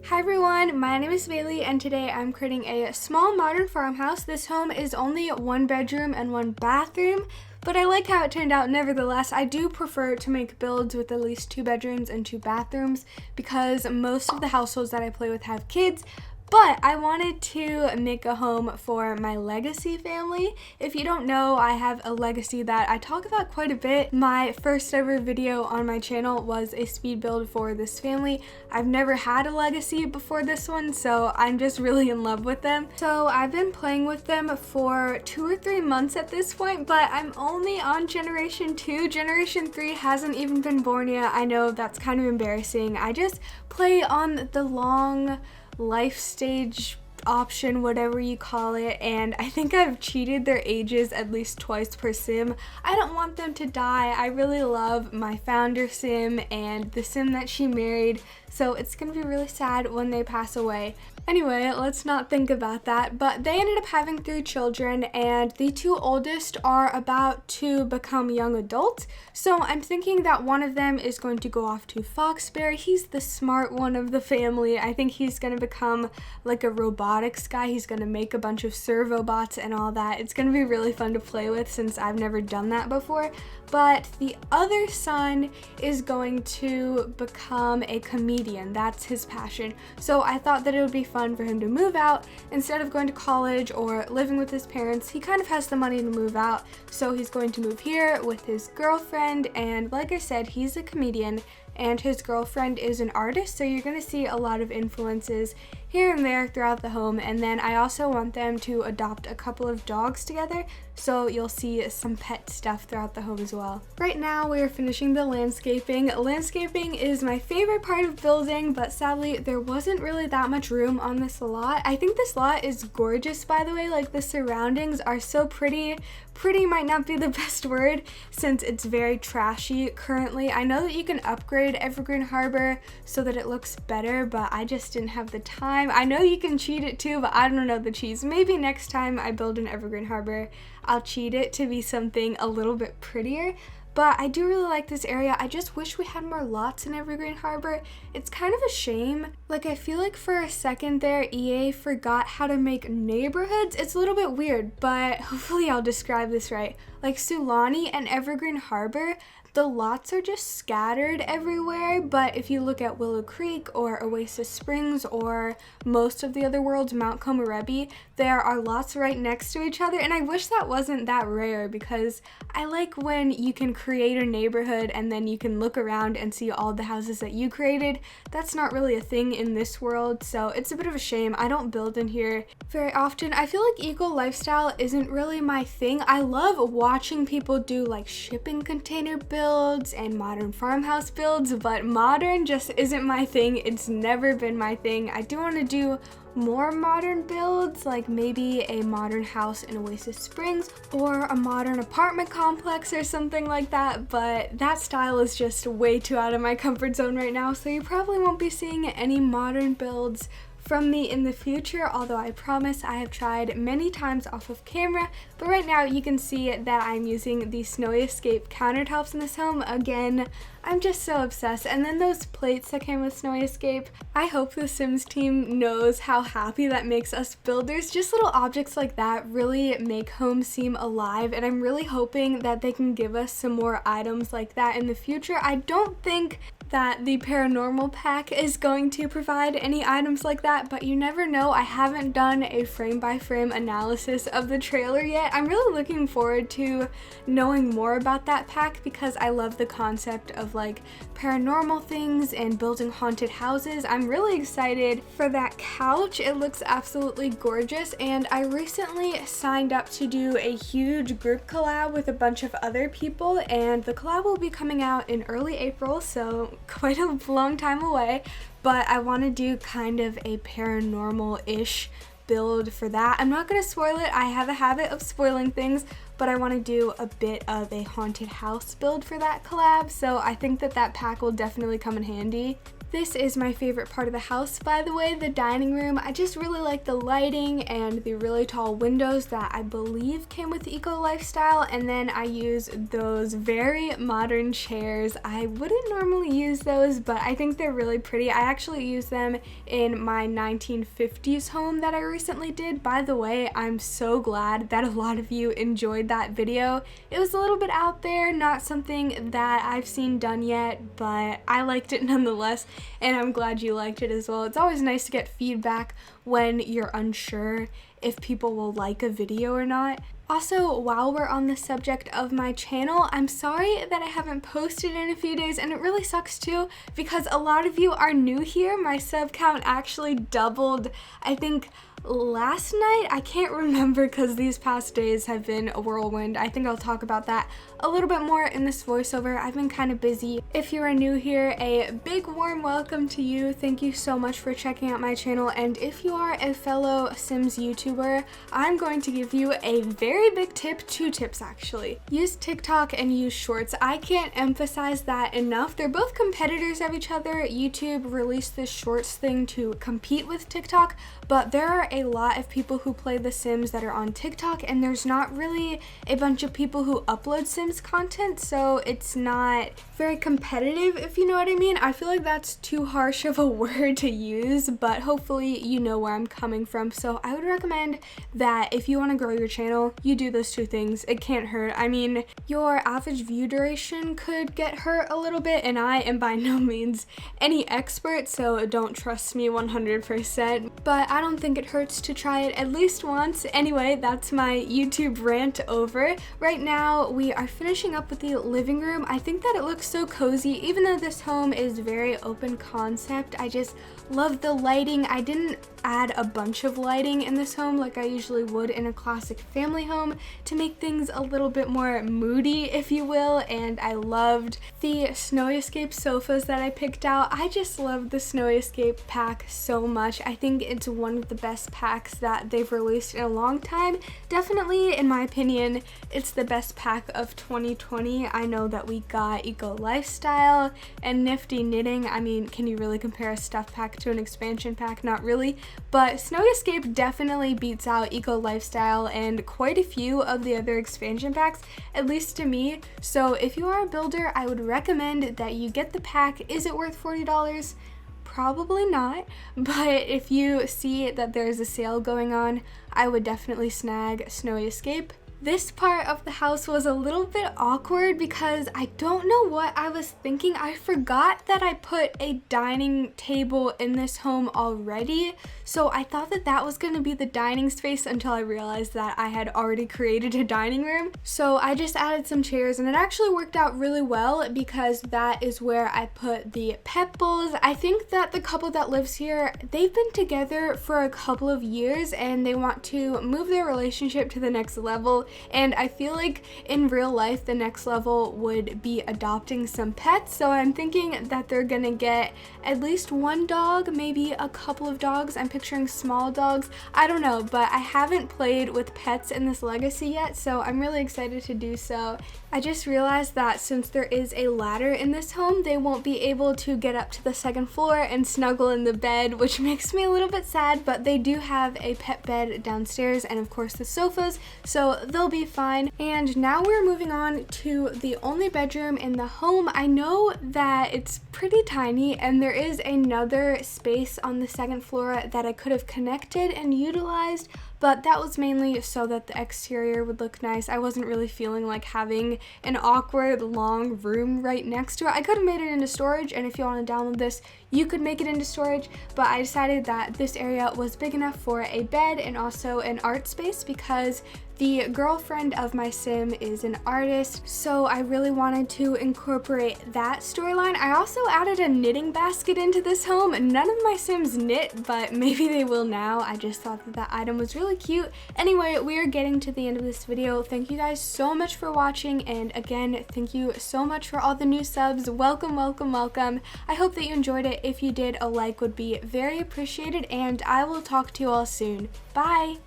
Hi everyone, my name is Bailey and today I'm creating a small modern farmhouse. This home is only 1 bedroom and 1 bathroom, but I like how it turned out nevertheless. I do prefer to make builds with at least 2 bedrooms and 2 bathrooms because most of the households that I play with have kids. But I wanted to make a home for my legacy family. If you don't know, I have a legacy that I talk about quite a bit. My first ever video on my channel was a speed build for this family. I've never had a legacy before this one, so I'm just really in love with them. So I've been playing with them for 2 or 3 months at this point, but I'm only on generation 2. Generation 3 hasn't even been born yet. I know that's kind of embarrassing. I just play on the long life stage option, whatever you call it, and I think I've cheated their ages at least twice per sim. I don't want them to die. I really love my founder sim and the sim that she married, so it's gonna be really sad when they pass away. Anyway, let's not think about that, but they ended up having 3 children and the 2 oldest are about to become young adults. So I'm thinking that one of them is going to go off to Foxberry. He's the smart one of the family. I think he's going to become like a robotics guy. He's going to make a bunch of servo bots and all that. It's going to be really fun to play with since I've never done that before. But the other son is going to become a comedian. That's his passion. So I thought that it would be fun for him to move out. Instead of going to college or living with his parents, he kind of has the money to move out. So he's going to move here with his girlfriend. And like I said, he's a comedian and his girlfriend is an artist. So you're going to see a lot of influences here and there throughout the home. And then I also want them to adopt a couple of dogs together, so you'll see some pet stuff throughout the home as well. Right now we are finishing the landscaping. Landscaping is my favorite part of building, but sadly there wasn't really that much room on this lot. I think this lot is gorgeous, by the way. Like, the surroundings are so pretty. Pretty might not be the best word since it's very trashy currently. I know that you can upgrade Evergreen Harbor so that it looks better, but I just didn't have the time. I know you can cheat it too, but I don't know the cheats. Maybe next time I build an Evergreen Harbor, I'll cheat it to be something a little bit prettier. But I do really like this area. I just wish we had more lots in Evergreen Harbor. It's kind of a shame. Like, I feel like for a second there, EA forgot how to make neighborhoods. It's a little bit weird, but hopefully I'll describe this right. Like Sulani and Evergreen Harbor, the lots are just scattered everywhere, but if you look at Willow Creek or Oasis Springs or most of the other worlds, Mount Komorebi, there are lots right next to each other, and I wish that wasn't that rare because I like when you can create a neighborhood and then you can look around and see all the houses that you created. That's not really a thing in this world, so it's a bit of a shame. I don't build in here very often. I feel like eco lifestyle isn't really my thing. I love watching people do like shipping container builds and modern farmhouse builds, but modern just isn't my thing. It's never been my thing. I do want to do more modern builds, like maybe a modern house in Oasis Springs or a modern apartment complex or something like that, but that style is just way too out of my comfort zone right now, so you probably won't be seeing any modern builds from me in the future, although I promise I have tried many times off of camera. But right now you can see that I'm using the Snowy Escape countertops in this home. Again, I'm just so obsessed. And then those plates that came with Snowy Escape, I hope the Sims team knows how happy that makes us builders. Just little objects like that really make homes seem alive, and I'm really hoping that they can give us some more items like that in the future. I don't think that the paranormal pack is going to provide any items like that, but you never know. I haven't done a frame-by-frame analysis of the trailer yet. I'm really looking forward to knowing more about that pack because I love the concept of like paranormal things and building haunted houses. I'm really excited for that couch. It looks absolutely gorgeous, and I recently signed up to do a huge group collab with a bunch of other people, and the collab will be coming out in early April, so quite a long time away, but I want to do kind of a paranormal-ish build for that. I'm not going to spoil it. I have a habit of spoiling things, but I want to do a bit of a haunted house build for that collab, so I think that that pack will definitely come in handy. This is my favorite part of the house, by the way, the dining room. I just really like the lighting and the really tall windows that I believe came with Eco Lifestyle, and then I use those very modern chairs. I wouldn't normally use those, but I think they're really pretty. I actually use them in my 1950s home that I recently did. By the way, I'm so glad that a lot of you enjoyed that video. It was a little bit out there, not something that I've seen done yet, but I liked it nonetheless. And I'm glad you liked it as well. It's always nice to get feedback when you're unsure if people will like a video or not. Also, while we're on the subject of my channel, I'm sorry that I haven't posted in a few days, and it really sucks too because a lot of you are new here. My sub count actually doubled, I think, last night. I can't remember because these past days have been a whirlwind. I think I'll talk about that a little bit more in this voiceover. I've been kind of busy. If you are new here, a big warm welcome to you. Thank you so much for checking out my channel, and if you are a fellow Sims YouTuber, I'm going to give you a very big tip, 2 tips actually. Use TikTok and use Shorts. I can't emphasize that enough. They're both competitors of each other. YouTube released this Shorts thing to compete with TikTok, but there are a lot of people who play The Sims that are on TikTok, and there's not really a bunch of people who upload Sims content, so it's not very competitive, if you know what I mean. I feel like that's too harsh of a word to use, but hopefully you know where I'm coming from. So I would recommend that if you want to grow your channel, you do those 2 things. It can't hurt. I mean, your average view duration could get hurt a little bit, and I am by no means any expert, so don't trust me 100%, but I don't think it hurts to try it at least once. Anyway, that's my YouTube rant over. Right now, we are finishing up with the living room. I think that it looks so cozy, even though this home is very open concept. I just love the lighting. I didn't add a bunch of lighting in this home like I usually would in a classic family home to make things a little bit more moody, if you will, and I loved the Snowy Escape sofas that I picked out. I just love the Snowy Escape pack so much. I think it's one of the best packs that they've released in a long time. Definitely, in my opinion, it's the best pack of 2020. I know that we got Eco Lifestyle and Nifty Knitting. I mean, can you really compare a stuff pack to an expansion pack? Not really. But Snowy Escape definitely beats out Eco Lifestyle and quite a few of the other expansion packs, at least to me. So if you are a builder, I would recommend that you get the pack. Is it worth $40? Probably not, but if you see that there's a sale going on, I would definitely snag Snowy Escape. This part of the house was a little bit awkward because I don't know what I was thinking. I forgot that I put a dining table in this home already, so I thought that that was going to be the dining space until I realized that I had already created a dining room. So I just added some chairs, and it actually worked out really well because that is where I put the pet bowls. I think that the couple that lives here, they've been together for a couple of years and they want to move their relationship to the next level. And I feel like in real life, the next level would be adopting some pets. So I'm thinking that they're gonna get at least 1 dog, maybe a couple of dogs. I'm picturing small dogs. I don't know, but I haven't played with pets in this legacy yet, so I'm really excited to do so. I just realized that since there is a ladder in this home, they won't be able to get up to the 2nd floor and snuggle in the bed, which makes me a little bit sad, but they do have a pet bed downstairs and of course the sofas, so they'll be fine. And now we're moving on to the only bedroom in the home. I know that it's pretty tiny and there is another space on the 2nd floor that I could have connected and utilized, but that was mainly so that the exterior would look nice. I wasn't really feeling like having an awkward long room right next to it. I could have made it into storage, and if you want to download this, you could make it into storage, but I decided that this area was big enough for a bed and also an art space because the girlfriend of my sim is an artist, so I really wanted to incorporate that storyline. I also added a knitting basket into this home. None of my sims knit, but maybe they will now. I just thought that that item was really cute. Anyway, we are getting to the end of this video. Thank you guys so much for watching, and again, thank you so much for all the new subs. Welcome, welcome, welcome. I hope that you enjoyed it. If you did, a like would be very appreciated, and I will talk to you all soon. Bye!